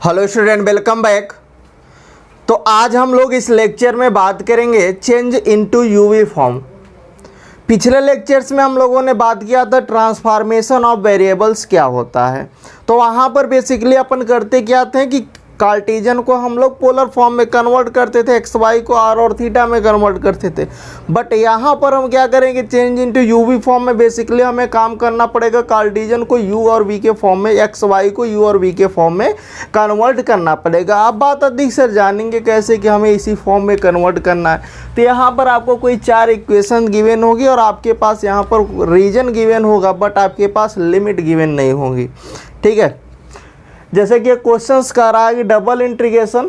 Hello student, welcome back. तो आज हम लोग इस लेक्चर में बात करेंगे चेंज इनटू यूवी फॉर्म। पिछले लेक्चर्स में हम लोगों ने बात किया था ट्रांसफॉर्मेशन ऑफ वेरिएबल्स क्या होता है। तो वहाँ पर बेसिकली अपन करते क्या थे कि कार्टेशियन को हम लोग पोलर फॉर्म में कन्वर्ट करते थे, एक्स वाई को आर और थीटा में कन्वर्ट करते थे। बट यहाँ पर हम क्या करेंगे, चेंज इनटू यूवी फॉर्म में बेसिकली हमें काम करना पड़ेगा। कार्टेशियन को यू और वी के फॉर्म में, एक्स वाई को यू और वी के फॉर्म में कन्वर्ट करना पड़ेगा। अब बात अधिक सर जानेंगे कैसे कि हमें इसी फॉर्म में कन्वर्ट करना है। तो यहाँ पर आपको कोई 4 इक्वेशन गिवन होगी और आपके पास यहाँ पर रीजन गिवन होगा, बट आपके पास लिमिट गिवन नहीं होगी। ठीक है, जैसे कि क्वेश्चंस कर रहा है कि double integration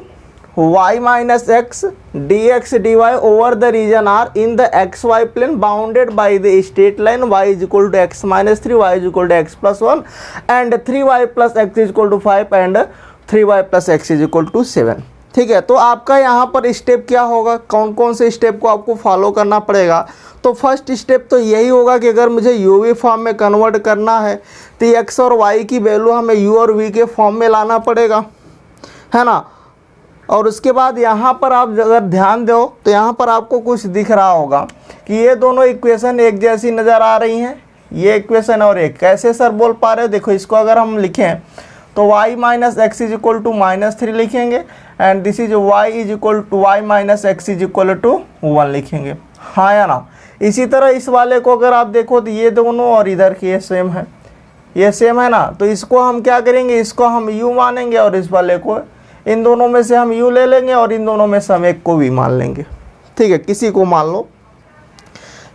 y minus x d x D y over the region R in the x y plane bounded by the straight line y is equal to x minus 3, y is equal to x plus 1 and 3y plus x is equal to 5 and 3y plus x is equal to 7। ठीक है, तो आपका यहाँ पर step क्या होगा, कौन कौन से स्टेप को आपको फॉलो करना पड़ेगा। तो फर्स्ट स्टेप तो यही होगा कि अगर मुझे यूवी फॉर्म में कन्वर्ट करना है तो एक्स और वाई की वैल्यू हमें यू और वी के फॉर्म में लाना पड़ेगा, है ना। और उसके बाद यहाँ पर आप अगर ध्यान दो तो यहाँ पर आपको कुछ दिख रहा होगा कि ये दोनों इक्वेशन एक जैसी नज़र आ रही हैं। ये इक्वेशन और एक कैसे सर बोल पा रहे हो, देखो इसको अगर हम लिखें तो y minus x is equal to -3 लिखेंगे and this is y is equal to y minus x is equal to 1 लिखेंगे, हाँ या ना। इसी तरह इस वाले को अगर आप देखो तो ये दोनों और इधर की ये सेम है, ये सेम है ना। तो इसको हम क्या करेंगे, इसको हम u मानेंगे और इस वाले को, इन दोनों में से हम u ले लेंगे और इन दोनों में से हम एक को भी मान लेंगे। ठीक है, किसी को मान लो।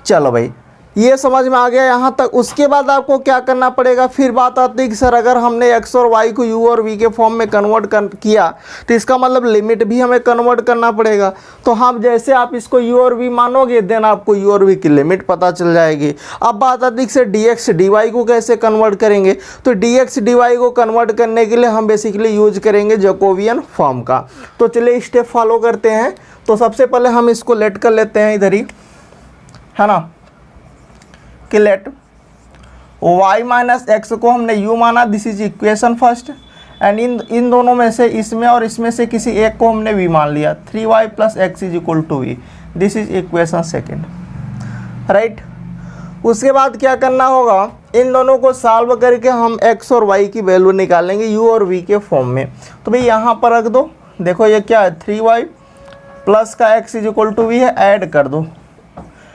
चलो भाई, ये समझ में आ गया यहाँ तक। उसके बाद आपको क्या करना पड़ेगा, फिर बात आती है कि सर अगर हमने x और y को u और v के फॉर्म में कन्वर्ट किया तो इसका मतलब लिमिट भी हमें कन्वर्ट करना पड़ेगा। तो हम जैसे आप इसको u और v मानोगे देन आपको u और v की लिमिट पता चल जाएगी। अब बात आती है से dx dy को कैसे कन्वर्ट करेंगे। तो dx dy को कन्वर्ट करने के लिए हम बेसिकली यूज करेंगे जैकोबियन फॉर्म का। तो चलिए स्टेप फॉलो करते हैं। तो सबसे पहले हम इसको लेट कर लेते हैं इधर ही, है ना, कि लेट y माइनस एक्स को हमने u माना, this is equation first and in दोनों में से इसमें और इसमें से किसी एक को हमने v मान लिया, 3y plus x is equal to v, this is equation second, right. उसके बाद क्या करना होगा, इन दोनों को सॉल्व करके हम x और y की वैल्यू निकालेंगे u और v के फॉर्म में। तो भाई यहाँ पर रख दो, देखो ये क्या है, 3y प्लस का x is equal to v है, ऐड कर दो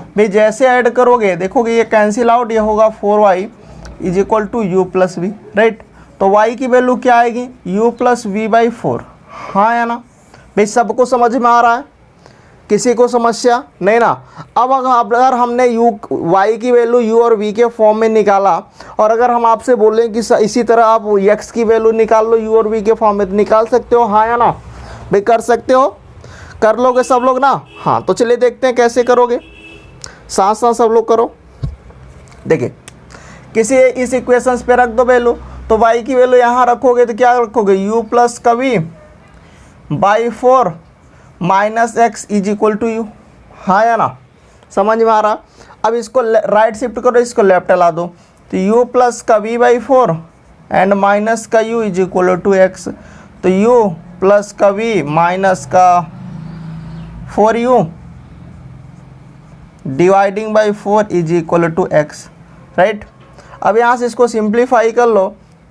भाई। जैसे ऐड करोगे देखोगे ये कैंसिल आउट, ये होगा 4y is equal to u plus v, right. तो y की वैल्यू क्या आएगी, u प्लस वी बाई 4, हाँ या ना भाई। सबको समझ में आ रहा है, किसी को समस्या नहीं ना। अब अगर हमने y की वैल्यू u और v के फॉर्म में निकाला और अगर हम आपसे बोलें कि इसी तरह आप x की वैल्यू निकाल लो u और v के फॉर्म में, तो निकाल सकते हो, हाँ या ना भाई, कर सकते हो, कर लोगे सब लोग ना। हाँ, तो चलिए देखते हैं कैसे करोगे, साथ साथ सब लोग करो। देखिए किसी इस इक्वेशंस पे रख दो वैल्यू, तो y की वैल्यू यहाँ रखोगे तो क्या रखोगे, u प्लस का v by 4 minus x is equal to u, हाँ या ना, समझ में आ रहा। अब इसको राइट शिफ्ट करो, इसको लेफ्ट ला दो, तो u प्लस का v बाई 4 एंड माइनस का u is equal to x. तो u प्लस का v माइनस का 4u dividing by 4 is equal to x, right. अब यहाँ से इसको सिंप्लीफाई कर लो,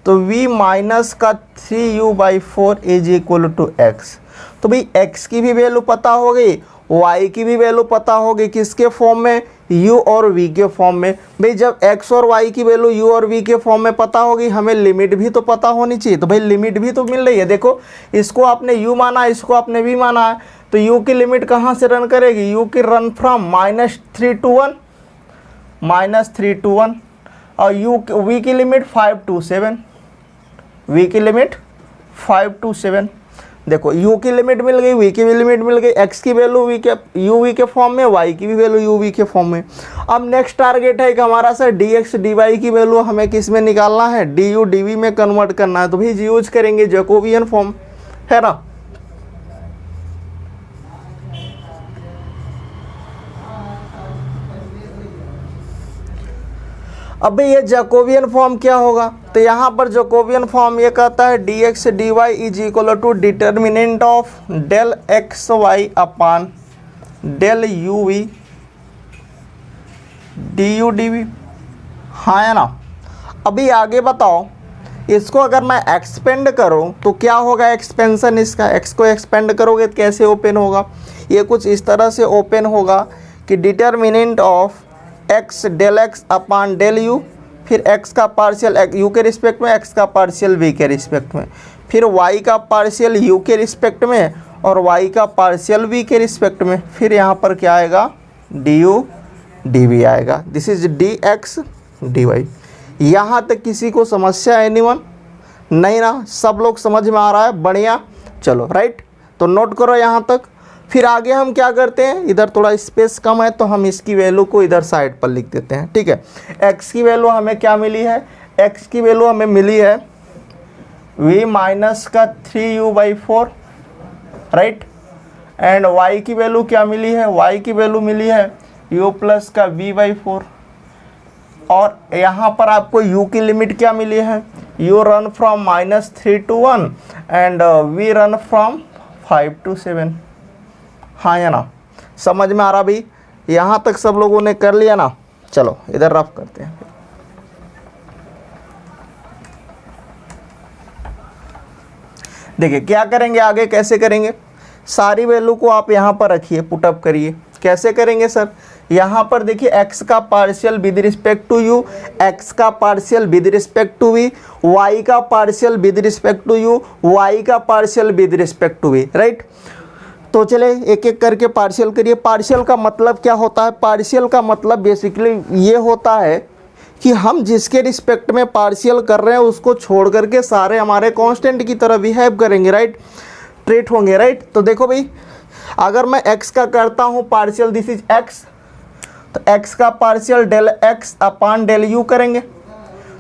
तो v माइनस का 3u by 4 is equal to x. तो भाई x की भी वैल्यू पता हो गई, y की भी वैल्यू पता होगी, किसके फॉर्म में, u और v के फॉर्म में। भाई जब x और y की वैल्यू u और v के फॉर्म में पता होगी, हमें लिमिट भी तो पता होनी चाहिए। तो भाई लिमिट भी तो मिल रही है, देखो इसको आपने u माना, इसको आपने v माना है, तो u की लिमिट कहाँ से रन करेगी, u की रन फ्रॉम -3 to 1, -3 to 1, और v की लिमिट 5 to 7, v की लिमिट 5 to 7। देखो u की लिमिट मिल गई, v की भी लिमिट मिल गई, x की वैल्यू u v के फॉर्म में, y की भी वैल्यू u v के फॉर्म में। अब नेक्स्ट टारगेट है कि हमारा सर dx dy की वैल्यू हमें किस में निकालना है, du dv में कन्वर्ट करना है। तो भाई यूज करेंगे जैकोबियन फॉर्म, है ना। अब ये जैकोबियन फॉर्म क्या होगा, तो यहाँ पर जैकोबियन फॉर्म ये कहता है d x D y is equal to determinant of del x y upon del u v D U D v. हाँ है ना। अभी आगे बताओ, इसको अगर मैं एक्सपेंड करूँ तो क्या होगा एक्सपेंशन इसका, एक्स को एक्सपेंड करोगे तो कैसे ओपन होगा, ये कुछ इस तरह से ओपन होगा कि determinant of x del x upon del u, फिर एक्स का पार्शियल यू के रिस्पेक्ट में, एक्स का पार्शियल वी के रिस्पेक्ट में, फिर वाई का पार्शियल यू के रिस्पेक्ट में और वाई का पार्शियल वी के रिस्पेक्ट में, फिर यहाँ पर क्या आएगा डी यू डी वी आएगा। This is d x D y. यहाँ तक किसी को समस्या है एनीवन? नहीं ना, सब लोग समझ में आ रहा है, बढ़िया। चलो राइट, तो नोट करो यहाँ तक। फिर आगे हम क्या करते हैं, इधर थोड़ा स्पेस कम है तो हम इसकी वैल्यू को इधर साइड पर लिख देते हैं, ठीक है। एक्स की वैल्यू हमें क्या मिली है, एक्स की वैल्यू हमें मिली है v माइनस का 3u/4 राइट, एंड y की वैल्यू क्या मिली है, y की वैल्यू मिली है u प्लस का v/4, और यहाँ पर आपको u की लिमिट क्या मिली है, u run from -3 to 1 and v run from 5 to 7। हाँ या ना, समझ में आ रहा भाई? यहाँ तक सब लोगों ने कर लिया ना। चलो इधर रफ करते हैं। देखिए क्या करेंगे आगे, कैसे करेंगे, सारी वैल्यू को आप यहाँ पर रखिए, पुटअप करिए। कैसे करेंगे सर, यहाँ पर देखिए x का partial with respect to u, x का partial with respect to v, y का partial with respect to u, y का partial with respect to v, right. तो चले एक एक करके पार्शियल करिए। पार्शियल का मतलब क्या होता है, पार्शियल का मतलब बेसिकली ये होता है कि हम जिसके रिस्पेक्ट में पार्शियल कर रहे हैं उसको छोड़ करके सारे हमारे कांस्टेंट की तरह बिहेव करेंगे, राइट, ट्रीट होंगे, राइट। तो देखो भाई, अगर मैं x का करता हूँ पार्शियल, दिस इज x, तो x का partial del x upon del u करेंगे।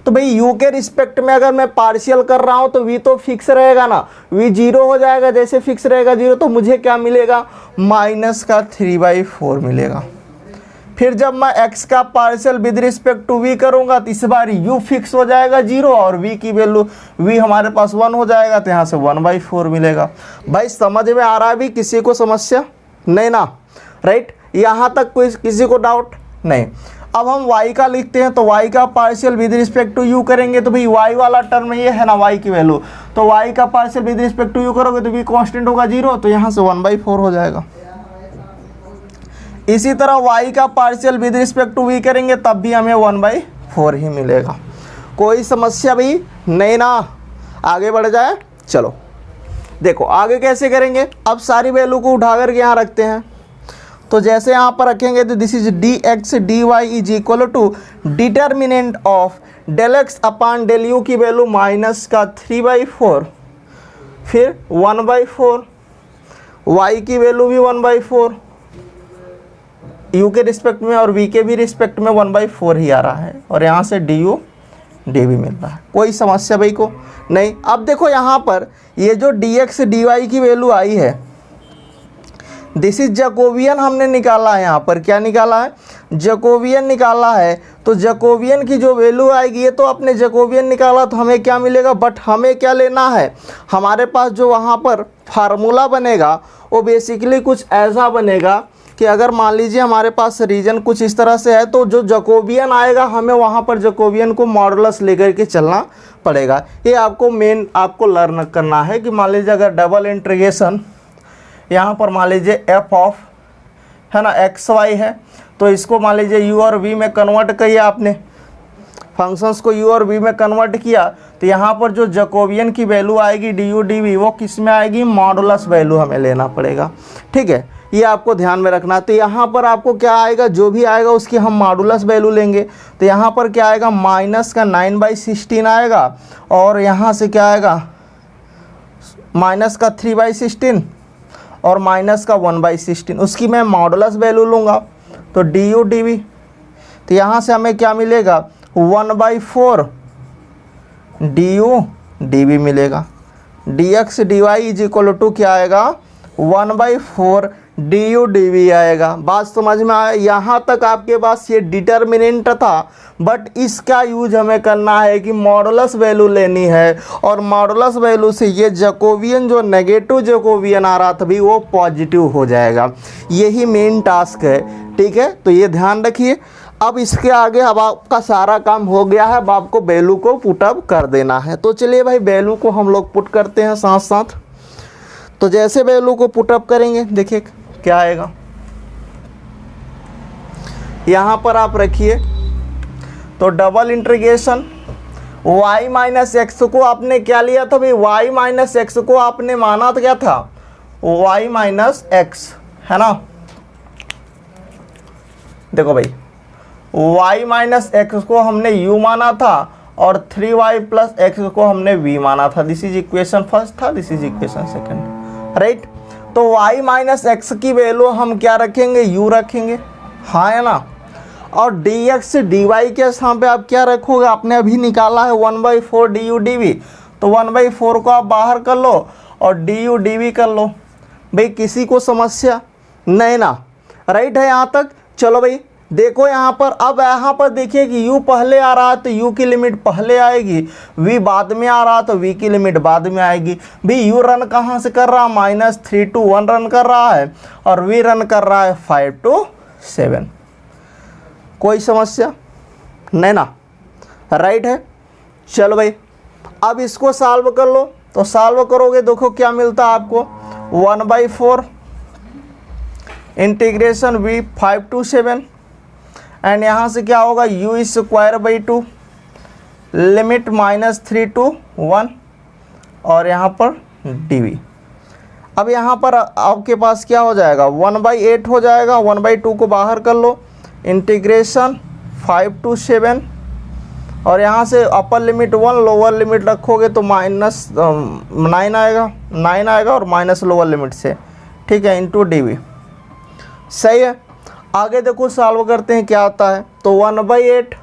तो भाई u के रिस्पेक्ट में अगर मैं पार्शियल कर रहा हूँ तो v तो फिक्स रहेगा ना, v 0 हो जाएगा, जैसे फिक्स रहेगा 0, तो मुझे क्या मिलेगा, माइनस का 3/4 मिलेगा। फिर जब मैं x का partial with respect to v करूँगा तो इस बार u फिक्स हो जाएगा 0 और v की वैल्यू, v हमारे पास 1 हो जाएगा, तो यहाँ से 1/4 मिलेगा। भाई समझ में आ रहा है भी, किसी को समस्या नहीं ना, राइट। यहाँ तक कोई किसी को डाउट नहीं। अब हम y का लिखते हैं, तो y का partial with respect to u करेंगे, तो भाई y वाला टर्म ये है ना y की वैल्यू, तो y का partial with respect to u करोगे तो v कांस्टेंट होगा 0, तो यहाँ से 1/4 हो जाएगा। इसी तरह y का partial with respect to v करेंगे तब भी हमें 1/4 ही मिलेगा। कोई समस्या भी नहीं ना, आगे बढ़ जाए। चलो देखो आगे कैसे करेंगे। अब सारी वैल्यू को उठा करके यहाँ रखते हैं, तो जैसे यहाँ पर रखेंगे तो this is d x D y is equal to determinant of del x upon del u की वैल्यू माइनस का 3/4, फिर 1/4, y की वैल्यू भी 1/4, u के रिस्पेक्ट में और v के भी रिस्पेक्ट में 1/4 ही आ रहा है, और यहाँ से डी यू डी वी मिल रहा है। कोई समस्या भाई को नहीं। अब देखो यहाँ पर ये जो डी एक्स डी वाई की वैल्यू आई है, दिस इज जैकोबियन हमने निकाला है। यहाँ पर क्या निकाला है, जैकोबियन निकाला है। तो जैकोबियन की जो वैल्यू आएगी, ये तो अपने जैकोबियन निकाला तो हमें क्या मिलेगा, बट हमें क्या लेना है, हमारे पास जो वहाँ पर फार्मूला बनेगा वो बेसिकली कुछ ऐसा बनेगा कि अगर मान लीजिए हमारे पास रीजन कुछ इस तरह से है, तो जो जैकोबियन आएगा हमें वहाँ पर जैकोबियन को मॉडुलस लेकर के चलना पड़ेगा। ये आपको मेन आपको लर्न करना है कि मान लीजिए अगर डबल इंटीग्रेशन यहाँ पर मान लीजिए एफ ऑफ है ना एक्स वाई है, तो इसको मान लीजिए यू और वी में कन्वर्ट किया आपने, फंक्शंस को यू और वी में कन्वर्ट किया, तो यहाँ पर जो जैकोबियन की वैल्यू आएगी डी यू डी वी, वो किस में आएगी, मॉडुलस वैल्यू हमें लेना पड़ेगा, ठीक है। ये आपको ध्यान में रखना। तो यहाँ पर आपको क्या आएगा, जो भी आएगा उसकी हम मॉडुलस वैल्यू लेंगे। तो यहाँ पर क्या आएगा, माइनस का 9/16 आएगा, और यहाँ से क्या आएगा, माइनस का 3/16 और माइनस का 1/16, उसकी मैं मॉडुलस वैल्यू लूँगा, तो डी यू डी वी। तो यहाँ से हमें क्या मिलेगा, 1/4 डी यू डी वी मिलेगा। D x D y is equal to क्या आएगा, 1/4 du dv आएगा। बात समझ में आया? यहाँ तक आपके पास ये डिटर्मिनेंट था, बट इसका यूज हमें करना है कि मॉडुलस वैल्यू लेनी है, और मॉडुलस वैल्यू से ये जैकोबियन जो नेगेटिव जैकोबियन आ रहा था भी वो पॉजिटिव हो जाएगा। यही मेन टास्क है, ठीक है? तो ये ध्यान रखिए। अब इसके आगे अब आपका सारा काम हो गया है, अब आपको वैल्यू को पुटअप कर देना है। तो चलिए भाई वैल्यू को हम लोग पुट करते हैं साथ साथ। तो जैसे वैल्यू को पुटअप करेंगे देखिए क्या आएगा। यहाँ पर आप रखिए तो double integration y minus x को आपने क्या लिया था भाई? y माइनस एक्स को आपने माना तो क्या था? y माइनस एक्स, है ना? देखो भाई y माइनस एक्स को हमने u माना था और 3y प्लस एक्स को हमने v माना था। दिस इज इक्वेशन फर्स्ट था, this is equation second, right? तो y माइनस एक्स की वैल्यू हम क्या रखेंगे? u रखेंगे, हाँ है ना? और dx dy के स्थान पे आप क्या रखोगे? आपने अभी निकाला है 1/4 du dv, तो 1/4 को आप बाहर कर लो और du dv कर लो। भाई किसी को समस्या नहीं ना? राइट है यहाँ तक? चलो भाई देखो यहाँ पर, अब यहाँ पर देखिए कि u पहले आ रहा है तो u की लिमिट पहले आएगी, v बाद में आ रहा है तो v की लिमिट बाद में आएगी। भाई u रन कहाँ से कर रहा है? -3 to 1 रन कर रहा है, और v रन कर रहा है 5 to 7। कोई समस्या नहीं ना? राइट है? चलो भाई अब इसको सॉल्व कर लो। तो सॉल्व करोगे देखो क्या मिलता है आपको? 1/4 इंटीग्रेशन v 5 to 7, एंड यहाँ से क्या होगा? u²/2 लिमिट -3 to 1, और यहाँ पर dv। अब यहाँ पर आपके पास क्या हो जाएगा? 1/8 हो जाएगा, 1/2 को बाहर कर लो, इंटीग्रेशन 5 to 7, और यहाँ से अपर लिमिट 1 लोअर लिमिट रखोगे तो -9 आएगा, 9 आएगा और माइनस लोअर लिमिट से, ठीक है, इंटू dv। सही है? आगे देखो सॉल्व करते हैं क्या आता है। तो 1/8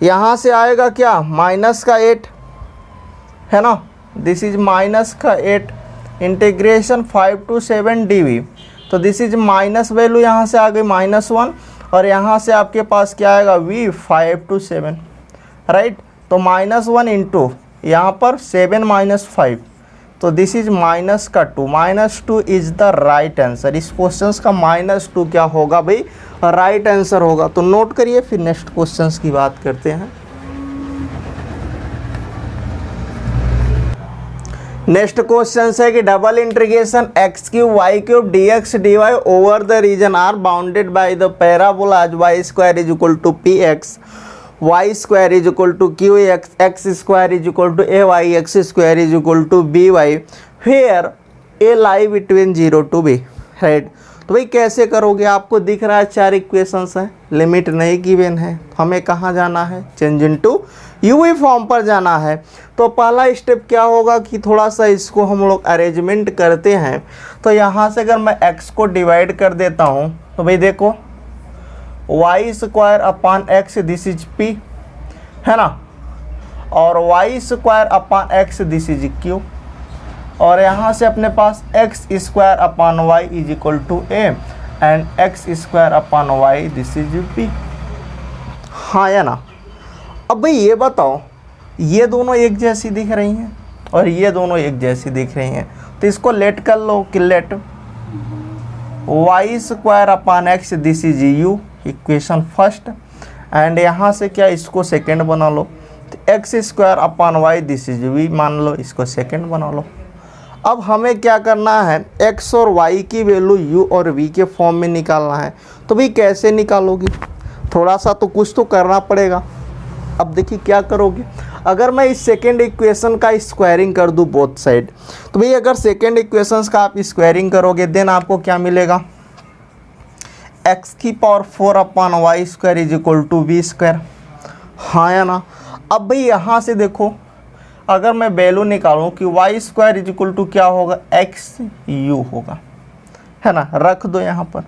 यहाँ से आएगा क्या? माइनस का 8, है ना? दिस इज माइनस का 8 इंटीग्रेशन 5 to 7 dv। तो दिस इज माइनस वैल्यू यहाँ से आ गई -1, और यहाँ से आपके पास क्या आएगा? v 5 to 7, right? तो -1 इंटू यहाँ पर 7 - 5, तो this is -2। -2 is the right answer. इस क्वेश्चन का -2 क्या होगा भाई? राइट आंसर होगा। तो नोट करिए, फिर नेक्स्ट क्वेश्चन की बात करते हैं। नेक्स्ट क्वेश्चन है कि double integration x³ y³ dx dy over the region R bounded by the parabola y² = px, y² = qx, x² = ay, x² = by, where a lie between 0 to b, right? तो भाई कैसे करोगे? आपको दिख रहा है 4 इक्वेशंस हैं, लिमिट नहीं गिवन है, हमें कहाँ जाना है? चेंज इनटू यूवी फॉर्म पर जाना है। तो पहला स्टेप क्या होगा कि थोड़ा सा इसको हम लोग अरेंजमेंट करते हैं। तो यहाँ से अगर मैं x को डिवाइड कर देता हूँ तो भाई देखो y² दिस इज p, है ना? और y² दिस इज q, और यहाँ से अपने पास x² y = a and x² y this is p, हाँ या ना? अब भाई ये बताओ, ये दोनों एक जैसी दिख रही हैं और ये दोनों एक जैसी दिख रही हैं, तो इसको लेट कर लो कि let y² this is u, equation first, and यहाँ से क्या इसको सेकंड बना लो, तो x² y this is v मान लो, इसको सेकंड बना लो। अब हमें क्या करना है? x और y की वैल्यू u और v के फॉर्म में निकालना है। तो भाई कैसे निकालोगी? थोड़ा सा तो कुछ तो करना पड़ेगा। अब देखिए क्या करोगे, अगर मैं इस सेकेंड इक्वेशन का स्क्वायरिंग कर दूं बोथ साइड, तो भाई अगर सेकेंड इक्वेशंस का आप स्क्वायरिंग करोगे देन आपको क्या मिलेगा? x⁴y² = v², हाँ या ना? अब भाई यहाँ से देखो, अगर मैं वैल्यू निकालूं कि y² = क्या होगा? xu होगा, है ना? रख दो यहाँ पर,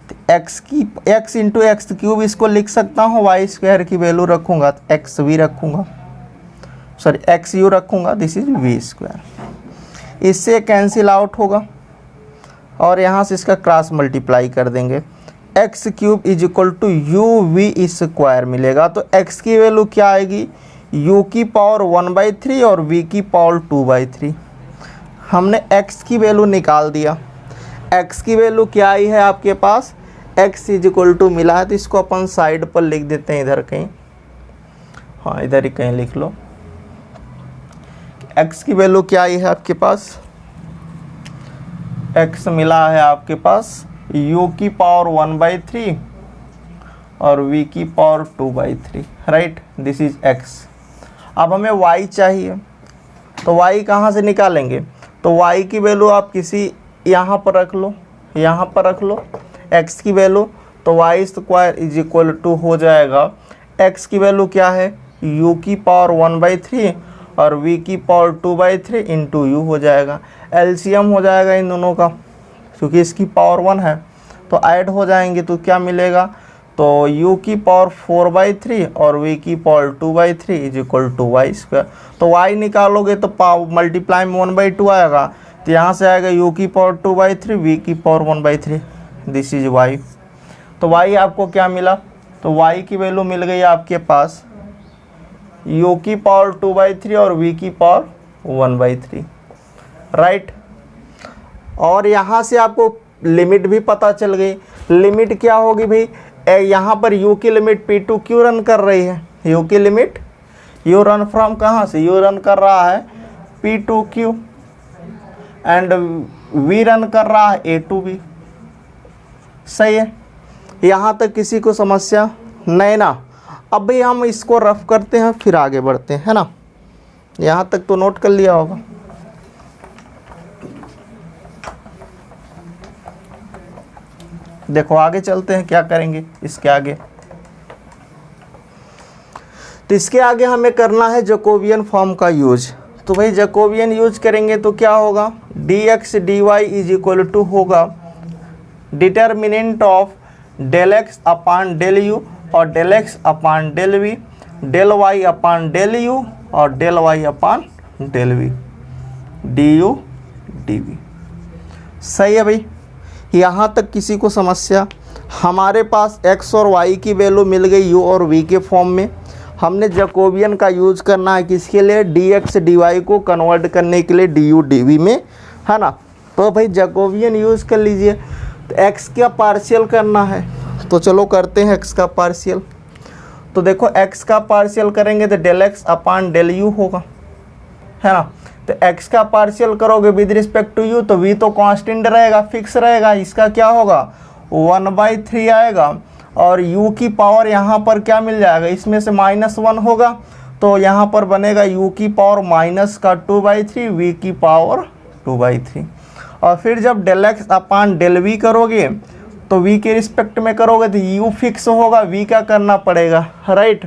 तो x × x³ इसको लिख सकता हूँ, y² की वैल्यू रखूँगा तो xv रखूँगा, सॉरी xu रखूँगा, दिस इज v²। इससे कैंसिल आउट होगा और यहाँ से इसका क्रॉस मल्टीप्लाई कर देंगे। X cube is equal to u v square मिलेगा। तो एक्स की वैल्यू क्या आएगी, u की पावर 1/3 और v की पावर 2/3। हमने x की वैल्यू निकाल दिया। x की वैल्यू क्या आई है आपके पास, x इज इक्वल टू मिला है, तो इसको अपन साइड पर लिख देते हैं इधर कहीं, हाँ इधर ही कहीं लिख लो। x की वैल्यू क्या आई है आपके पास, x मिला है आपके पास u की पावर 1/3 और v की power 2/3, right, this is x। अब हमें y चाहिए, तो y कहाँ से निकालेंगे, तो y की वैल्यू आप किसी यहाँ पर रख लो, यहाँ पर रख लो x की वैल्यू, तो y square is equal to हो जाएगा, x की वैल्यू क्या है u की पावर 1/3 और v की पावर 2/3 इंटू यू हो जाएगा। एलसीएम हो जाएगा इन दोनों का, क्योंकि इसकी पावर 1 है तो ऐड हो जाएंगे, तो क्या मिलेगा, तो u की पावर 4/3 और v की power 2/3 is equal to y square. तो y निकालोगे तो पावर मल्टीप्लाई में 1/2 आएगा, तो यहाँ से आएगा u की पावर 2/3 v की पावर 1/3, दिस इज y। तो y आपको क्या मिला, तो y की वैल्यू मिल गई आपके पास u की पावर 2/3 और v की पावर 1/3, राइट। और यहाँ से आपको लिमिट भी पता चल गई। लिमिट क्या होगी भाई, यहाँ पर u की लिमिट p2 क्यों रन कर रही है, u की लिमिट u रन फ्रॉम कहाँ से, u रन कर रहा है p2q एंड v रन कर रहा है a2b, सही है। यहाँ तक किसी को समस्या नहीं ना। अब भाई हम इसको रफ करते हैं फिर आगे बढ़ते हैं, है ना, यहाँ तक तो नोट कर लिया होगा। देखो आगे चलते हैं, क्या करेंगे इसके आगे, तो इसके आगे हमें करना है जैकोबियन फॉर्म का यूज। तो भाई जैकोबियन यूज करेंगे तो क्या होगा, dx dy is equal to होगा determinant of del x upon del U और del x upon del V, del Y upon del U और del Y upon del V, D U D V, सही है भाई। यहाँ तक किसी को समस्या, हमारे पास x और y की वैल्यू मिल गई u और v के फॉर्म में। हमने जैकोबियन का यूज करना है किसके लिए, dx dy को कन्वर्ट करने के लिए du dv में, है ना। तो भाई जैकोबियन यूज कर लीजिए। तो x का पार्शियल करना है, तो चलो करते हैं x का पार्शियल। तो देखो x का पार्शियल करेंगे तो del x upon del u होगा, है ना। तो x का पार्शियल करोगे विद रिस्पेक्ट टू u, तो v तो कांस्टेंट रहेगा, फिक्स रहेगा, इसका क्या होगा 1/3 आएगा और u की पावर यहाँ पर क्या मिल जाएगा, इसमें से -1 होगा, तो यहाँ पर बनेगा u की पावर माइनस का 2/3 v की पावर 2/3। और फिर जब del x upon del v करोगे तो v के रिस्पेक्ट में करोगे तो u फिक्स होगा, v का करना पड़ेगा, राइट।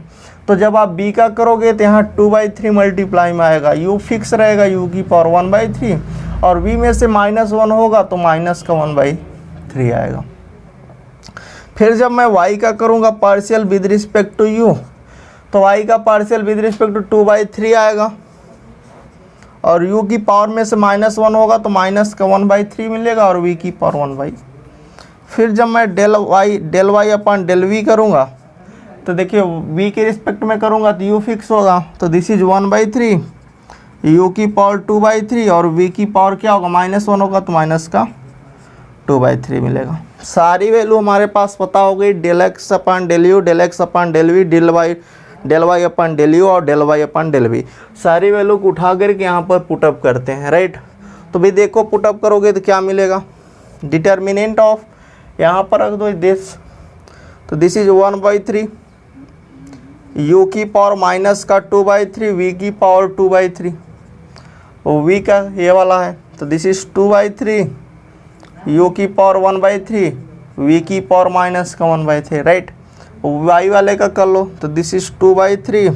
तो जब आप b का करोगे तो यहाँ 2/3 मल्टीप्लाई में आएगा, u फिक्स रहेगा u की पावर 1/3 और v में से -1 होगा तो माइनस का 1/3 आएगा। फिर जब मैं y का करूँगा partial with respect to u, तो y का पार्शियल विद रिस्पेक्ट टू 2/3 आएगा और u की पावर में से -1 होगा तो माइनस का 1/3 मिलेगा और v की पावर 1/। फिर जब मैं del Y upon del v करूँगा तो देखिए v के रिस्पेक्ट में करूँगा तो u फिक्स होगा, तो दिस इज 1/3 u की पावर 2/3 और v की पावर क्या होगा -1 होगा तो माइनस का 2/3 मिलेगा। सारी वैल्यू हमारे पास पता हो गई, del X upon del U, del X upon del V, del Y upon del U और del Y upon del V, सारी वैल्यू को उठा करके यहाँ पर पुटअप करते हैं, राइट। तो भाई देखो पुटअप करोगे तो क्या मिलेगा, डिटर्मिनेंट ऑफ यहाँ पर रख दो दिस, तो दिस इज 1/3 u की पावर माइनस का 2/3 v की पावर 2/3, और v का ये वाला है तो दिस इज 2/3 u की पावर 1/3 v की पावर माइनस का 1/3, राइट। y वाले का कर लो तो दिस इज 2/3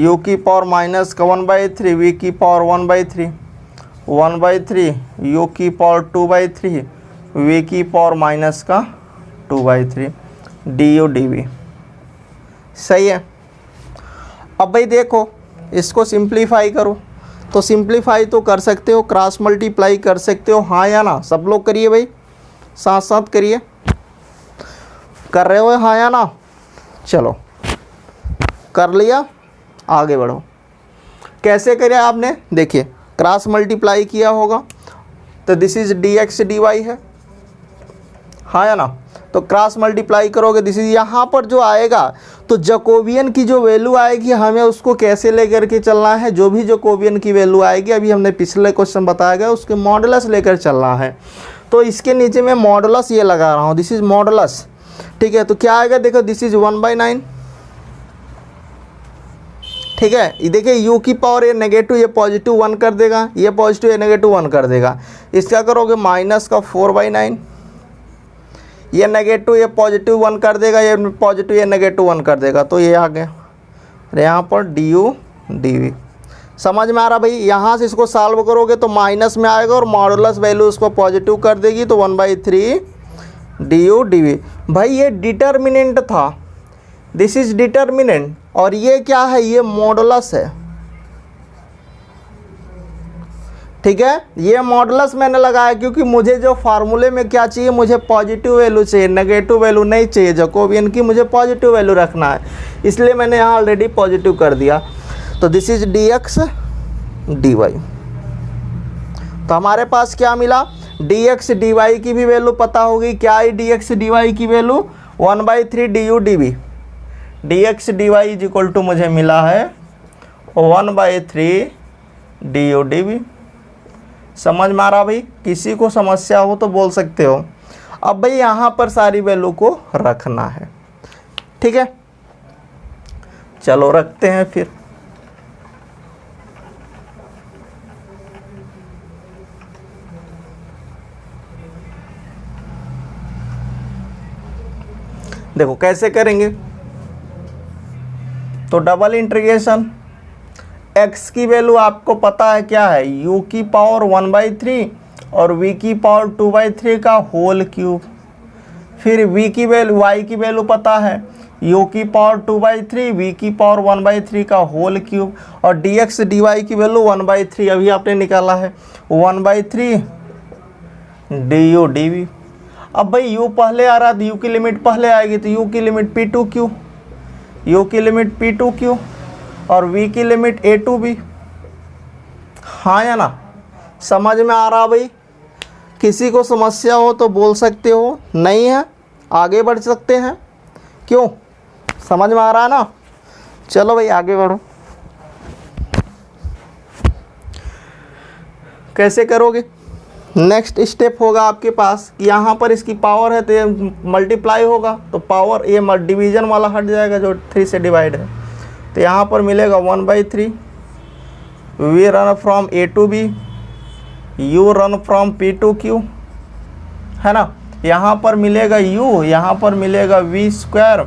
u की पावर माइनस का 1/3 v की पावर 1/3 u की पावर 2/3 v की पावर माइनस का 2/3 du dv, सही है। अब भाई देखो इसको सिंप्लीफाई करो तो सिंप्लीफाई तो कर सकते हो, क्रॉस मल्टीप्लाई कर सकते हो, हाँ या ना? सब लोग करिए भाई, साथ साथ करिए। कर रहे हो हाँ या ना? चलो कर लिया, आगे बढ़ो। कैसे करें आपने? देखिए क्रॉस मल्टीप्लाई किया होगा तो this is d x D y है, हाँ या ना? तो क्रॉस मल्टीप्लाई करोगे दिस इज, यहाँ पर जो आएगा तो जकोबियन की जो वैल्यू आएगी हमें उसको कैसे लेकर के चलना है? जो भी जकोबियन की वैल्यू आएगी, अभी हमने पिछले क्वेश्चन बताया गया, उसके मॉडुलस लेकर चलना है। तो इसके नीचे मैं मॉडुलस ये लगा रहा हूँ, दिस इज मॉडुलस, ठीक है? तो क्या आएगा? देखो दिस इज 1/9, ठीक है? ये देखिए यू की पावर ये नेगेटिव, ये पॉजिटिव 1 कर देगा, ये पॉजिटिव ये नेगेटिव 1 कर देगा। इसका करोगे माइनस का 4/9, ये नेगेटिव ये पॉजिटिव 1 कर देगा, ये पॉजिटिव ये नेगेटिव 1 कर देगा, तो ये आ गया। यहाँ पर डी यू डी वी, समझ में आ रहा भाई? यहाँ से इसको सॉल्व करोगे तो माइनस में आएगा और मॉडुलस वैल्यू उसको पॉजिटिव कर देगी, तो 1/3 डी यू डी वी। भाई ये डिटर्मिनेंट था, दिस इज डिटर्मिनेंट, और ये क्या है? ये मॉडुलस है, ठीक है? ये मॉडुलस मैंने लगाया क्योंकि मुझे जो फार्मूले में क्या चाहिए, मुझे पॉजिटिव वैल्यू चाहिए, नेगेटिव वैल्यू नहीं चाहिए जकोबियन की, मुझे पॉजिटिव वैल्यू रखना है, इसलिए मैंने यहाँ ऑलरेडी पॉजिटिव कर दिया। तो this is d x D y. तो हमारे पास क्या मिला? डी एक्स डी वाई की भी वैल्यू पता होगी, क्या है डी एक्स डी वाई की value? 1/3 d U D v. D x D y is equal to मुझे मिला है 1/3 डी यू डी वी। समझ में आ रहा भाई? किसी को समस्या हो तो बोल सकते हो। अब भाई यहाँ पर सारी वैल्यू को रखना है, ठीक है? चलो रखते हैं फिर। देखो कैसे करेंगे, तो डबल इंटीग्रेशन, x की वैल्यू आपको पता है क्या है? u की पावर 1/3 और v की पावर 2/3 का होल क्यूब। फिर v की वैल्यू, y की वैल्यू पता है, u की पावर 2/3, v की पावर 1/3 का होल क्यूब, और dx dy की वैल्यू 1/3 अभी आपने निकाला है, 1/3 du dv। अब भाई u पहले आ रहा है, u की लिमिट पहले आएगी, तो u की लिमिट p2q, u की लिमिट p2q और v की लिमिट a2b, हाँ या ना? समझ में आ रहा भाई? किसी को समस्या हो तो बोल सकते हो, नहीं है आगे बढ़ सकते हैं। क्यों? समझ में आ रहा है ना? चलो भाई आगे बढ़ो। कैसे करोगे? नेक्स्ट स्टेप होगा आपके पास कि यहाँ पर इसकी पावर है तो ये मल्टीप्लाई होगा, तो पावर ये डिवीजन वाला हट जाएगा जो 3 से डिवाइड है, तो यहाँ पर मिलेगा 1/3। V run from a to b, u run from p to q, है ना? यहाँ पर मिलेगा u, यहाँ पर मिलेगा v स्क्वायर,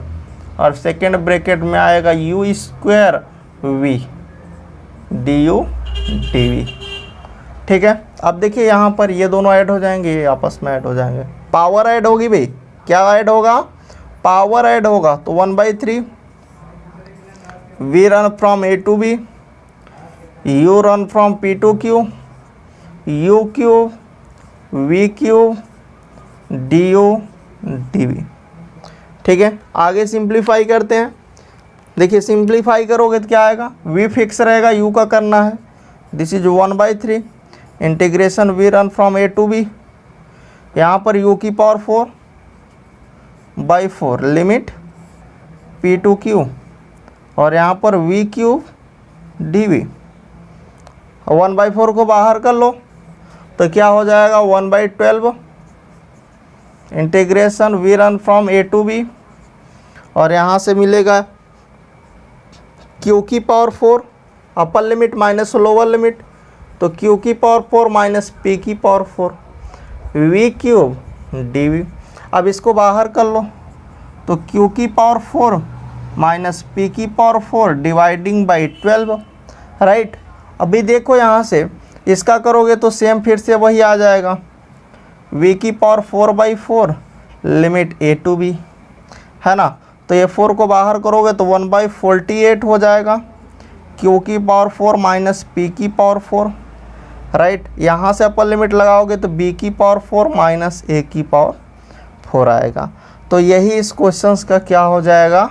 और सेकेंड ब्रैकेट में आएगा u square v d U D v, ठीक है? अब देखिए यहाँ पर ये दोनों ऐड हो जाएंगे, ये आपस में ऐड हो जाएंगे, पावर ऐड होगी भाई। क्या ऐड होगा? पावर ऐड होगा, तो 1/3 v run from a to b, u run from p to q, u cube v cube d U D v, ठीक है? आगे सिंप्लीफाई करते हैं। देखिए सिंप्लीफाई करोगे तो क्या आएगा? v फिक्स रहेगा, u का करना है, this is 1/3 integration we run from a to b, यहाँ पर u की power 4/4 limit p to q, और यहाँ पर v क्यूब डी वी। 1/4 को बाहर कर लो तो क्या हो जाएगा? 1/12 integration we run from a to b, और यहाँ से मिलेगा q की power 4 upper limit minus lower limit, तो q की पावर 4 माइनस p की power 4 v cube d v. अब इसको बाहर कर लो तो q की पावर 4 माइनस p की पावर 4 डिवाइडिंग बाई 12, राइट? अभी देखो यहाँ से इसका करोगे तो सेम फिर से वही आ जाएगा, v की power 4/4 limit a to b, है ना? तो ये 4 को बाहर करोगे तो 1/48 हो जाएगा, क्यू की पावर 4 माइनस पी की पावर 4, राइट। यहाँ से अपर लिमिट लगाओगे तो बी की पावर 4 माइनस ए की पावर 4 आएगा। तो यही इस क्वेश्चंस का क्या हो जाएगा,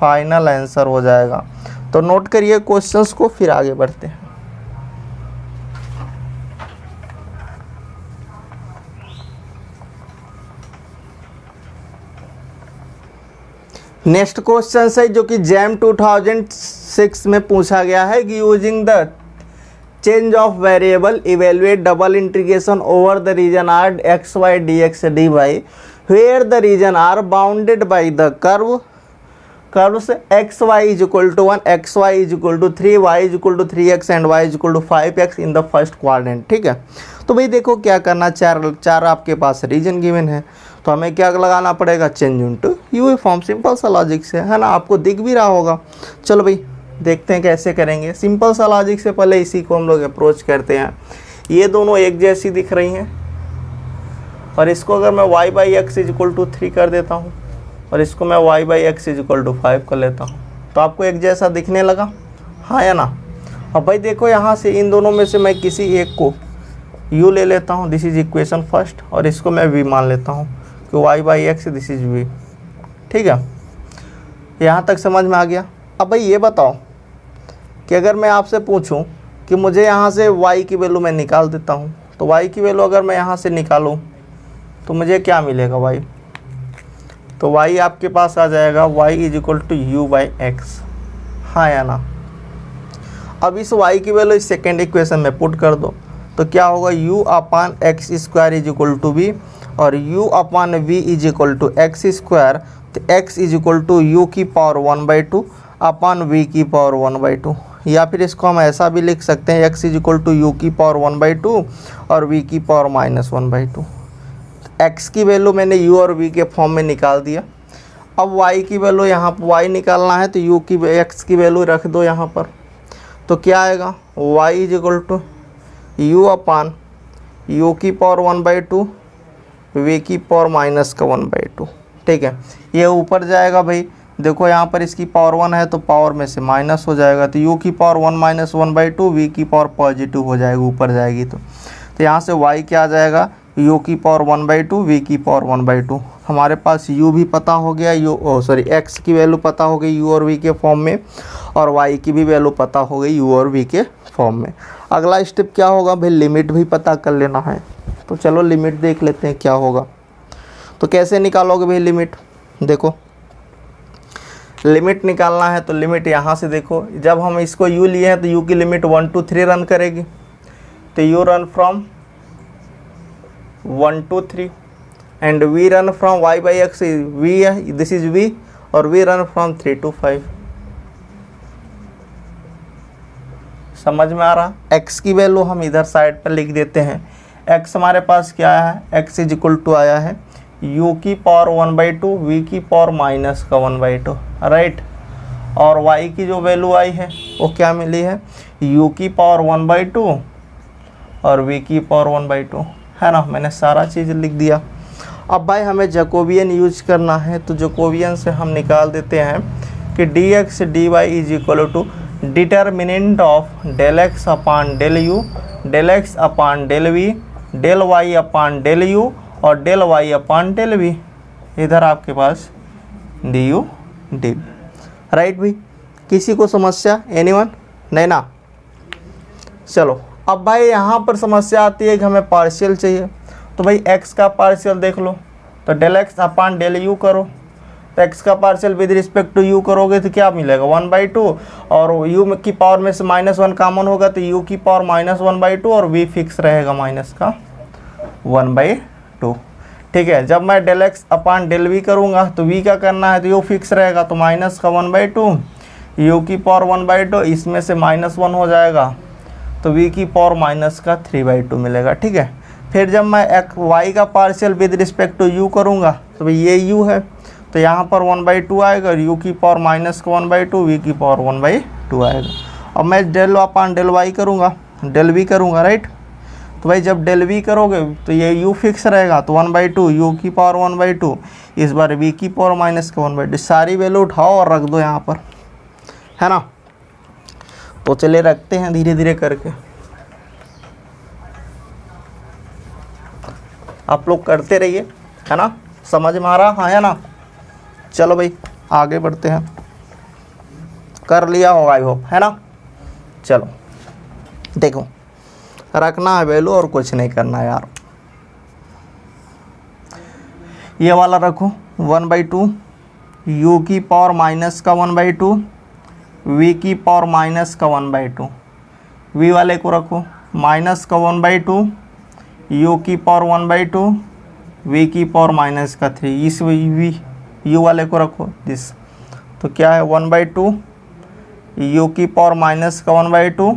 फाइनल आंसर हो जाएगा। तो नोट करिए क्वेश्चंस को, फिर आगे बढ़ते हैं। नेक्स्ट क्वेश्चन है जो कि जैम 2006 में पूछा गया है कि using the change of variable evaluate double integration over the region R x y d x D Y where the region R bounded by the curves x y is equal to 1, x y is equal to 3, y is equal to 3x and y is equal to 5x in the first quadrant. ठीक है, तो भाई देखो क्या करना, चार आपके पास reason given है, तो हमें क्या लगाना पड़ेगा, change into UV form. Simple सा लॉजिक से है ना, आपको दिख भी रहा होगा। चलो भाई देखते हैं कैसे करेंगे। सिंपल सा लॉजिक से पहले इसी को हम लोग अप्रोच करते हैं। ये दोनों एक जैसी दिख रही हैं और इसको अगर मैं y by x is equal to 3 कर देता हूँ और इसको मैं y by x is equal to 5 कर लेता हूँ, तो आपको एक जैसा दिखने लगा, हाँ या ना। अब भाई देखो यहाँ से इन दोनों में से मैं किसी एक को u ले लेता हूँ, दिस इज इक्वेशन फर्स्ट, और इसको मैं v मान लेता हूँ कि y by x this is v। ठीक है, यहाँ तक समझ में आ गया। अब भाई ये बताओ कि अगर मैं आपसे पूछूं कि मुझे यहाँ से y की वैल्यू मैं निकाल देता हूँ, तो y की वैल्यू अगर मैं यहाँ से निकालूँ तो मुझे क्या मिलेगा y, तो y आपके पास आ जाएगा y is equal to u by x, हाँ या ना। अब इस y की वैल्यू इस सेकेंड इक्वेशन में पुट कर दो, तो क्या होगा, u upon x square is equal to v और u upon v is equal to x square, तो x is equal to u की पावर 1/2 अपान v की पावर 1/2, या फिर इसको हम ऐसा भी लिख सकते हैं x is equal to u की पावर 1/2 और v की पावर -1/2। x की वैल्यू मैंने u और v के फॉर्म में निकाल दिया। अब y की वैल्यू यहाँ पर y निकालना है, तो u की x की वैल्यू रख दो यहाँ पर, तो क्या आएगा, y is equal to u upon u की पावर 1/2 v की पावर -1/2। ठीक है, ये ऊपर जाएगा भाई, देखो यहाँ पर इसकी पावर 1 है तो पावर में से माइनस हो जाएगा, तो u की पावर 1 -1/2 v की पावर पॉजिटिव हो जाएगी, ऊपर जाएगी। तो यहाँ से y क्या आ जाएगा, u की पावर 1/2 v की पावर 1/2। हमारे पास u भी पता हो गया, x की वैल्यू पता हो गई u और v के फॉर्म में, और y की भी वैल्यू पता हो गई u और v के फॉर्म में। अगला स्टेप क्या होगा भाई, लिमिट भी पता कर लेना है। तो चलो लिमिट देख लेते हैं क्या होगा। तो कैसे निकालोगे भाई लिमिट, देखो लिमिट निकालना है तो लिमिट यहाँ से देखो, जब हम इसको u लिए हैं तो u की लिमिट 1 to 3 रन करेगी, तो u run from 1 to 3 and v run from y by x, v है, दिस इज v, और v रन फ्रॉम 3 to 5। समझ में आ रहा। x की वैल्यू हम इधर साइड पर लिख देते हैं। x हमारे पास क्या है, x इज इक्वल टू आया है u की पावर 1/2 v की पावर -1/2, राइट। और y की जो वैल्यू आई है वो क्या मिली है, u की पावर 1/2 और v की पावर 1/2, है ना। मैंने सारा चीज़ लिख दिया। अब भाई हमें जैकोबियन यूज करना है, तो जैकोबियन से हम निकाल देते हैं कि dx dy is equal to determinant of del x upon del u, del x upon del v, del y upon del u और del y upon del v, इधर आपके पास du dv, राइट भाई। किसी को समस्या, एनीवन, नहीं ना। चलो अब भाई यहाँ पर समस्या आती है कि हमें पार्शियल चाहिए, तो भाई x का पार्शियल देख लो, तो del x upon del u करो, तो x का partial with respect to u करोगे तो क्या मिलेगा 1/2, और u की पावर में से -1 कॉमन होगा तो u की पावर -1/2 और v फिक्स रहेगा माइनस का 1/2। ठीक है, जब मैं del x upon del v करूँगा तो v का करना है, तो u फिक्स रहेगा, तो माइनस का 1/2, u की पावर 1/2, इसमें से -1 हो जाएगा, तो v की पावर माइनस का 3/2 मिलेगा। ठीक है, फिर जब मैं y का partial with respect to u करूँगा तो भाई ये u है, तो यहाँ पर 1/2 आएगा, u की पावर -1/2, v की पावर 1/2 आएगा। अब मैं डेल अपान डेल y करूँगा, डेल v करूँगा, राइट। तो भाई जब डेल v करोगे तो ये u फिक्स रहेगा, तो 1/2, u की पावर 1/2, इस बार v की पावर -1/2, सारी वैल्यू उठाओ और रख दो यहाँ पर, है ना। तो चलिए रखते हैं धीरे धीरे करके, आप लोग करते रहिए, है ना, समझ में आ रहा, हाँ या ना। चलो भाई आगे बढ़ते हैं, कर लिया होगा आई होप, है ना। चलो देखो, रखना है वैल्यू और कुछ नहीं करना है यार। ये वाला रखो 1/2 u की पावर माइनस का 1/2 v की पावर माइनस का 1/2, v वाले को रखो माइनस का 1/2 u की पावर 1/2 v की पावर माइनस का 3, इस v u वाले को रखो दिस, तो क्या है 1/2 u की पावर माइनस का 1/2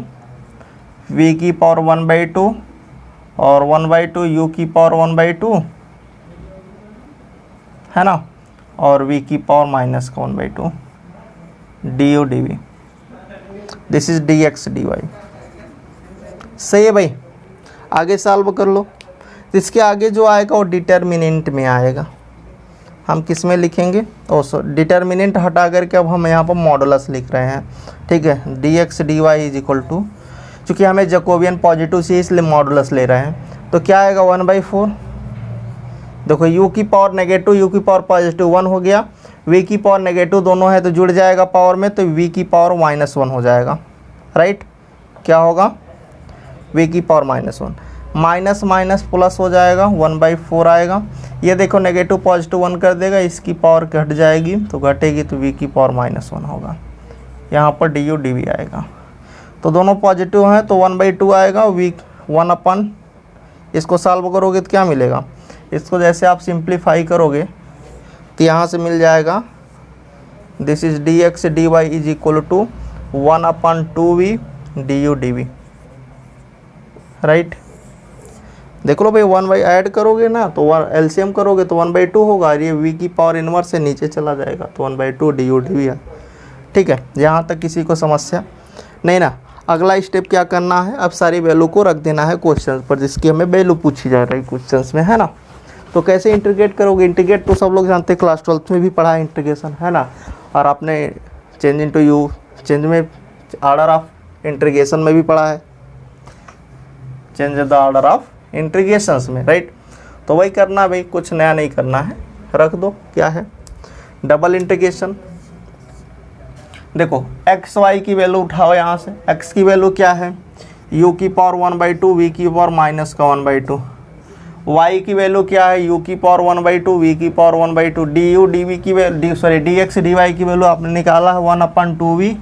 v की पावर 1/2 और 1/2 u की पावर 1/2, है ना, और v की पावर माइनस का 1/2 du dv, this is dx dy। सही है भाई, आगे सॉल्व कर लो। इसके आगे जो आएगा वो डिटर्मिनेंट में आएगा, हम किस में लिखेंगे, तो डिटर्मिनेंट हटा करके अब हम यहाँ पर मॉडुलस लिख रहे हैं, ठीक है। dx dy is equal to, चूँकि हमें जैकोबियन पॉजिटिव से इसलिए मॉडुलस ले रहे हैं, तो क्या आएगा 1/4। देखो u की पावर नेगेटिव u की पावर पॉजिटिव 1 हो गया, v की पावर नेगेटिव दोनों है तो जुड़ जाएगा पावर में, तो v की पावर -1 हो जाएगा, राइट। क्या होगा, v की पावर -1, माइनस माइनस प्लस हो जाएगा 1/4 आएगा। ये देखो नेगेटिव पॉजिटिव 1 कर देगा, इसकी पावर घट जाएगी, तो घटेगी तो v की पावर -1 होगा, यहाँ पर du dv आएगा। तो दोनों पॉजिटिव हैं तो 1/2 आएगा, v 1/, इसको सॉल्व करोगे तो क्या मिलेगा, इसको जैसे आप सिंप्लीफाई करोगे तो यहाँ से मिल जाएगा this is dx dy is equal to 1/2v du dv, right. देख लो भाई 1 ऐड करोगे ना तो एलसीएम करोगे तो 1/2 होगा, ये v की पावर इनवर्स से नीचे चला जाएगा तो 1/2 du dv है, ठीक है। यहाँ तक किसी को समस्या नहीं ना। अगला स्टेप क्या करना है, अब सारी वैल्यू को रख देना है क्वेश्चन पर जिसकी हमें वैल्यू पूछी जा रही है क्वेश्चंस में, है ना। तो कैसे इंटीग्रेट करोगे, इंटीग्रेट तो सब लोग जानते हैं, क्लास 12th में भी पढ़ा है इंटीग्रेशन, है ना। और आपने चेंज इनटू यू, चेंज में ऑर्डर ऑफ इंटीग्रेशन में भी पढ़ा है, change the order of integrations में, राइट। तो वही करना है भाई, कुछ नया नहीं करना है, रख दो। क्या है, डबल इंटीग्रेशन। देखो एक्स वाई की वैल्यू उठाओ यहाँ से, एक्स की वैल्यू क्या है, u की पावर 1/2 v की पावर माइनस का 1/2, y की वैल्यू क्या है, u की पावर 1/2 v की पावर 1/2, du dv की वैल्यू dx dy की वैल्यू आपने निकाला है 1/2v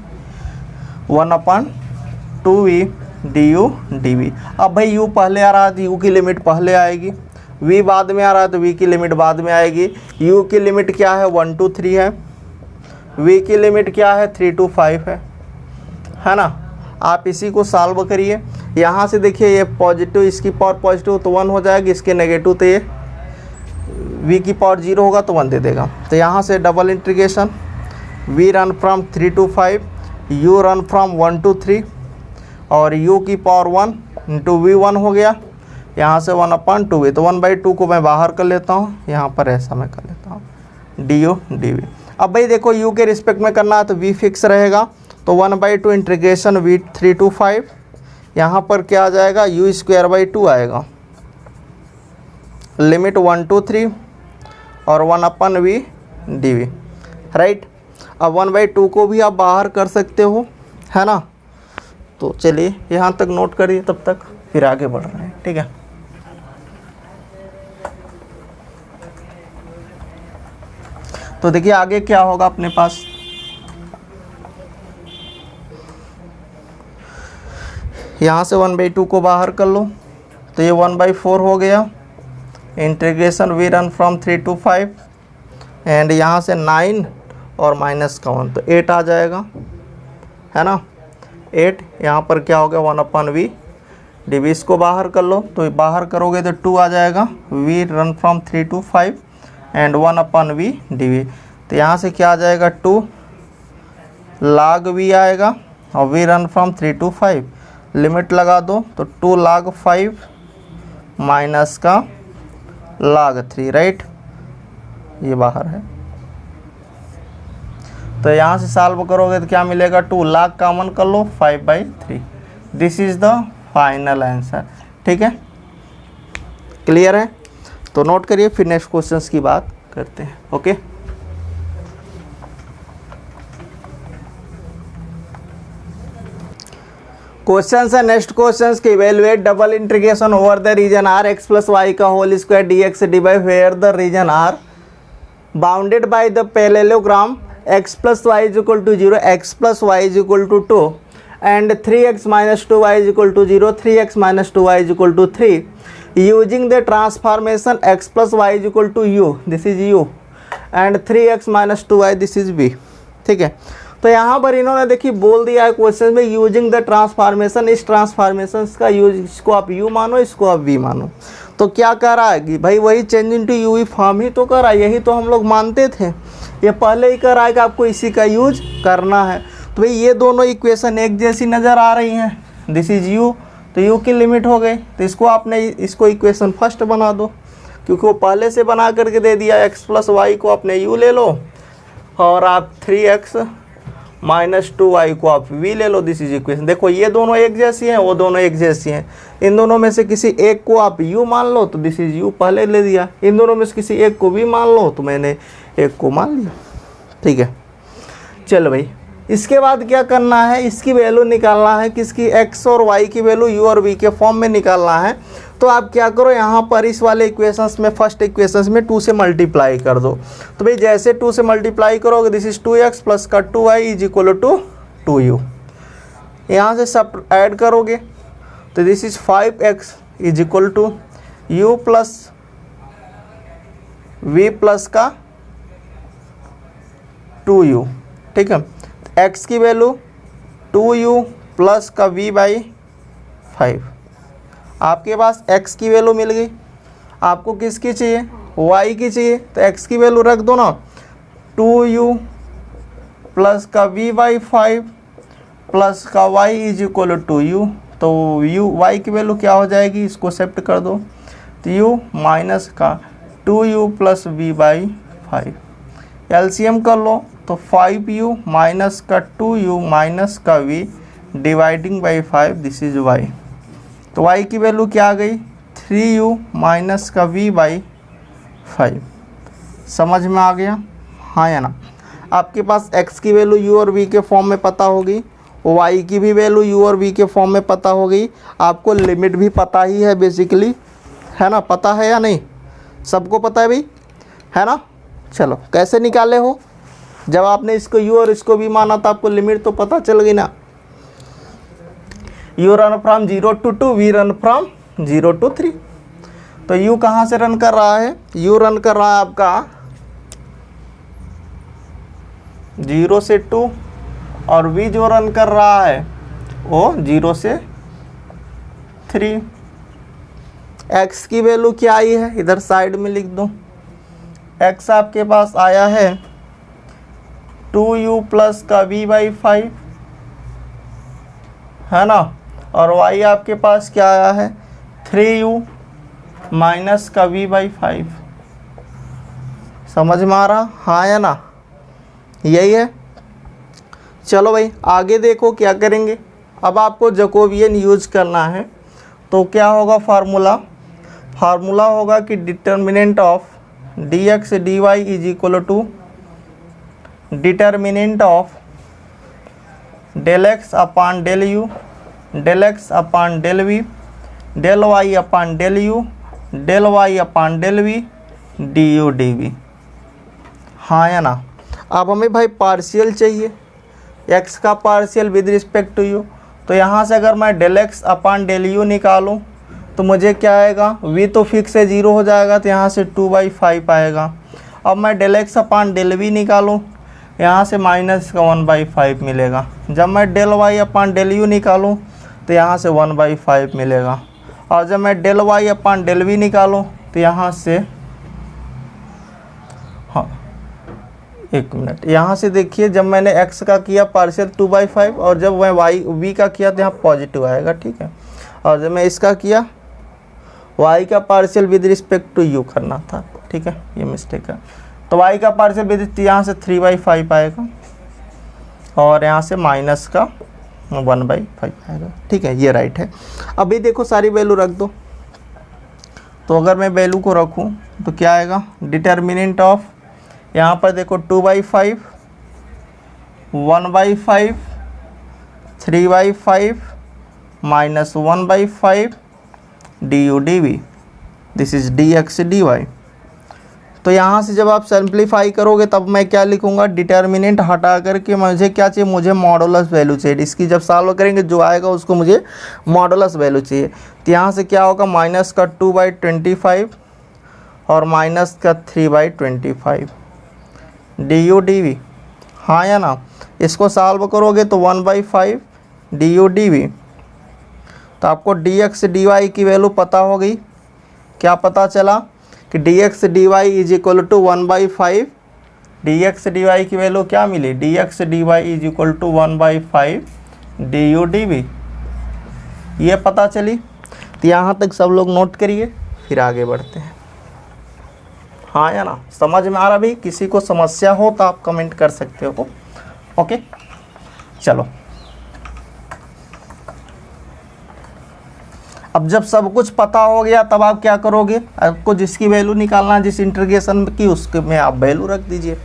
du dv। अब भाई u पहले आ रहा है तो u की लिमिट पहले आएगी, v बाद में आ रहा है तो v की लिमिट बाद में आएगी। u की लिमिट क्या है 1 to 3 है, v की लिमिट क्या है 3 to 5 है ना। आप इसी को सॉल्व करिए, यहाँ से देखिए ये पॉजिटिव, इसकी पावर पॉजिटिव तो 1 हो जाएगी, इसके नेगेटिव तो ये v की पावर 0 होगा तो 1 दे देगा। तो यहाँ से double integration, v run from 3 to 5, u run from 1 to 3 और u की पावर 1 इंटू v 1 हो गया, यहाँ से 1/2v, तो 1/2 को मैं बाहर कर लेता हूँ, यहाँ पर ऐसा मैं कर लेता हूँ du dv। अब भाई देखो u के रिस्पेक्ट में करना है तो v फिक्स रहेगा, तो 1/2 इंटीग्रेशन v 3 to 5, यहाँ पर क्या आ जाएगा u²/2 आएगा, लिमिट 1 to 3 और 1/v dv, राइट। अब 1/2 को भी आप बाहर कर सकते हो, है ना। तो चलिए यहाँ तक नोट करिए, तब तक फिर आगे बढ़ रहे हैं, ठीक है। तो देखिए आगे क्या होगा अपने पास, यहाँ से 1/2 को बाहर कर लो तो ये 1/4 हो गया, integration we run from 3 to 5 and यहाँ से 9 और माइनस का 1 तो 8 आ जाएगा, है ना। 8 यहाँ पर क्या हो गया 1/v dv, इसको बाहर कर लो तो बाहर करोगे तो 2 आ जाएगा, we run from 3 to 5 and 1/v dv। तो यहाँ से क्या आ जाएगा 2 log v आएगा और we run from 3 to 5, limit लगा दो तो 2 log 5 माइनस का log 3, राइट, ये बाहर है। तो यहाँ से सॉल्व करोगे तो क्या मिलेगा, 2 लाख कॉमन कर लो, 5/3। This is the final answer. ठीक है, क्लियर है? तो नोट करिए, फिर नेक्स्ट क्वेश्चंस की बात करते हैं। ओके, क्वेश्चंस है नेक्स्ट क्वेश्चंस के, evaluate double integration over the region R X plus Y का whole square D x D Y where the region R bounded by the parallelogram x plus y is equal to 0, x plus y is equal to 2 and 3x minus 2y is equal to 0, 3x minus 2y is equal to 3 using the transformation x plus y is equal to u, this is u and 3x minus 2y this is v। ठीक है, तो यहाँ पर इन्होंने देखिए बोल दिया है क्वेश्चन में यूजिंग द ट्रांसफॉर्मेशन, इस ट्रांसफॉर्मेशन का यूज, इसको आप u मानो, इसको आप v मानो। तो क्या कर रहा है कि भाई वही चेंज इनटू यूवी फॉर्म ही तो कर रहा है, यही तो हम लोग मानते थे, ये पहले ही कर रहा है कि आपको इसी का यूज करना है। तो भाई ये दोनों इक्वेशन एक जैसी नज़र आ रही हैं, दिस इज u, तो u की लिमिट हो गई, तो इसको आपने इसको इक्वेशन फर्स्ट बना दो, क्योंकि वो पहले से बना करके दे दिया। x प्लस वाई को आपने u ले लो और आप 3x माइनस 2y को आप v ले लो, दिस इज इक्वेशन। देखो ये दोनों एक जैसी हैं, वो दोनों एक जैसी हैं, इन दोनों में से किसी एक को आप u मान लो तो दिस इज u पहले ले दिया, इन दोनों में से किसी एक को v मान लो तो मैंने एक को मान लिया। ठीक है, चलो भाई इसके बाद क्या करना है, इसकी वैल्यू निकालना है, किसकी, x और y की वैल्यू u और v के फॉर्म में निकालना है। तो आप क्या करो, यहाँ पर इस वाले इक्वेशंस में, फर्स्ट इक्वेशंस में 2 से मल्टीप्लाई कर दो। तो भाई जैसे 2 से मल्टीप्लाई करोगे, दिस इज 2x प्लस का 2y is equal to 2u, यहाँ से सब ऐड करोगे तो this is 5x is equal to u plus v plus का 2u। ठीक है, x की वैल्यू 2u प्लस का v/5, आपके पास x की वैल्यू मिल गई, आपको किसकी चाहिए, y की चाहिए, तो x की वैल्यू रख दो ना, 2u प्लस का v/5 प्लस का y is equal to u, तो y की वैल्यू क्या हो जाएगी, इसको शिफ्ट कर दो, तो u माइनस का 2u प्लस v/5, एलसीएम कर लो तो 5u माइनस का 2u माइनस का v dividing by 5, this is y। तो y की वैल्यू क्या आ गई, 3u माइनस का v/5। समझ में आ गया, हाँ या ना? आपके पास x की वैल्यू u और v के फॉर्म में पता होगी, y की भी वैल्यू u और v के फॉर्म में पता होगी, आपको लिमिट भी पता ही है बेसिकली, है ना? पता है या नहीं? सबको पता है भाई, है ना? चलो कैसे निकाले हो, जब आपने इसको u और इसको v माना था, आपको लिमिट तो पता चल गई ना। u run from 0 to 2, v run from 0 to 3। तो u कहाँ से रन कर रहा है, u रन कर रहा है आपका 0 से 2, और v जो रन कर रहा है वो 0 से 3। x की वैल्यू क्या आई है, इधर साइड में लिख दो, x आपके पास आया है 2u प्लस का v/5, है ना, और y आपके पास क्या आया है 3u माइनस का v/5। समझ में आ रहा, हाँ या ना? यही है। चलो भाई आगे देखो क्या करेंगे, अब आपको जैकोबियन यूज करना है, तो क्या होगा फार्मूला होगा कि determinant of dx dy is equal to determinant of del x upon del u, del x upon del v, del y upon del u, del y upon del v, du dv। हाँ या ना? अब हमें भाई partial चाहिए, x का partial with respect to u, तो यहाँ से अगर मैं del x upon del u निकालूँ तो मुझे क्या आएगा, v तो फिक्स है 0 हो जाएगा, तो यहाँ से 2/5 आएगा। अब मैं del x upon del v निकालूँ, यहाँ से माइनस का 1/5 मिलेगा। जब मैं del y upon del u निकालूँ तो यहाँ से 1/5 मिलेगा, और जब मैं del y upon del v निकालूँ तो यहाँ से, हाँ एक मिनट, यहाँ से देखिए जब मैंने x का किया पार्शियल 2/5, और जब मैं v का किया तो यहाँ पॉजिटिव आएगा, ठीक है। और जब मैं इसका किया y का partial with respect to u करना था, ठीक है, ये मिस्टेक है। तो y का पार्शियल विद, यहाँ से 3/5 आएगा, और यहाँ से माइनस का 1/5 आएगा। ठीक है, ये राइट है। अभी देखो सारी वैल्यू रख दो। तो अगर मैं वैल्यू को रखूँ तो क्या आएगा, डिटर्मिनेंट ऑफ, यहाँ पर देखो 2/5, 1/5, 3/5 minus 1/5 du dv, this is dx dy। तो यहाँ से जब आप सिंप्लीफाई करोगे तब मैं क्या लिखूँगा, डिटर्मिनेंट हटा करके मुझे क्या चाहिए, मुझे मॉडुलस वैल्यू चाहिए। इसकी जब सॉल्व करेंगे जो आएगा उसको मुझे मॉडुलस वैल्यू चाहिए। तो यहाँ से क्या होगा, माइनस का 2/25 और माइनस का 3/25 du dv, हाँ या ना। इसको सॉल्व करोगे तो 1/5 du dv। तो आपको dx dy की वैल्यू पता होगी। क्या पता चला कि dx dy is equal to 1/5, dx dy की वैल्यू क्या मिली, dx dy is equal to 1/5 du dv, ये पता चली। तो यहाँ तक सब लोग नोट करिए, फिर आगे बढ़ते हैं। हाँ या ना, समझ में आ रहा भी? किसी को समस्या हो तो आप कमेंट कर सकते हो। ओके, चलो। अब जब सब कुछ पता हो गया तब आप क्या करोगे, आपको जिसकी वैल्यू निकालना, जिस इंटीग्रेशन की, उसके में आप वैल्यू रख दीजिए,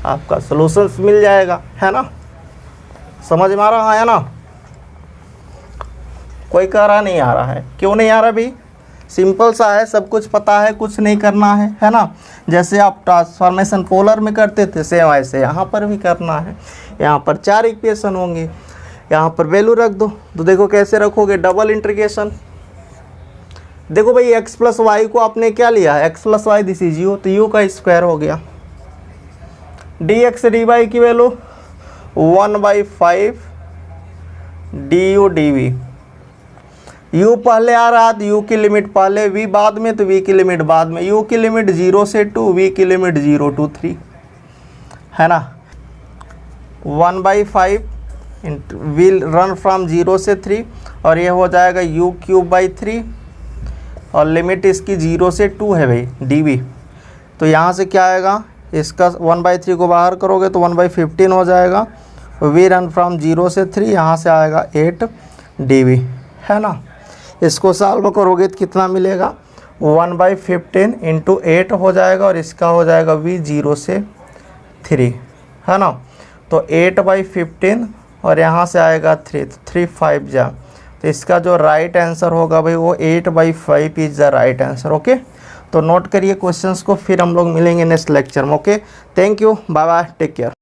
आपका सॉल्यूशंस मिल जाएगा, है ना। समझ में आ रहा है ना? कोई कह रहा नहीं आ रहा है, क्यों नहीं आ रहा भी? सिंपल सा है, सब कुछ पता है, कुछ नहीं करना है ना। जैसे आप ट्रांसफॉर्मेशन पोलर में करते थे सेम वैसे यहाँ पर भी करना है। यहाँ पर 4 इक्वेशन होंगे, यहाँ पर वैल्यू रख दो। तो देखो कैसे रखोगे, डबल इंटीग्रेशन। देखो भाई x प्लस वाई को आपने क्या लिया है, x plus why this is u, तो u का स्क्वायर हो गया। dx dy की वैल्यू 1/5 du dv। u पहले आ रहा तो u की लिमिट पहले, v बाद में, तो v की लिमिट बाद में। u की लिमिट 0 से 2, v की लिमिट 0 to 3, है ना। 1/5 विल रन फ्रॉम 0 से 3, और ये हो जाएगा u³/3, और लिमिट इसकी 0 से 2 है भाई dv। तो यहाँ से क्या आएगा, इसका 1/3 को बाहर करोगे तो 1/15 हो जाएगा। वी रन फ्रॉम 0 से 3, यहाँ से आएगा 8 dv, है ना। इसको सॉल्व करोगे तो कितना मिलेगा, 1/15 × 8 हो जाएगा, और इसका हो जाएगा v 0 से 3, है ना। तो 8/15 और यहाँ से आएगा 3, तो 3 5 जा, तो इसका जो राइट आंसर होगा भाई वो 8/5 is the right answer. Okay, तो नोट करिए क्वेश्चंस को, फिर हम लोग मिलेंगे नेक्स्ट लेक्चर में। Okay, thank you, bye bye, take care.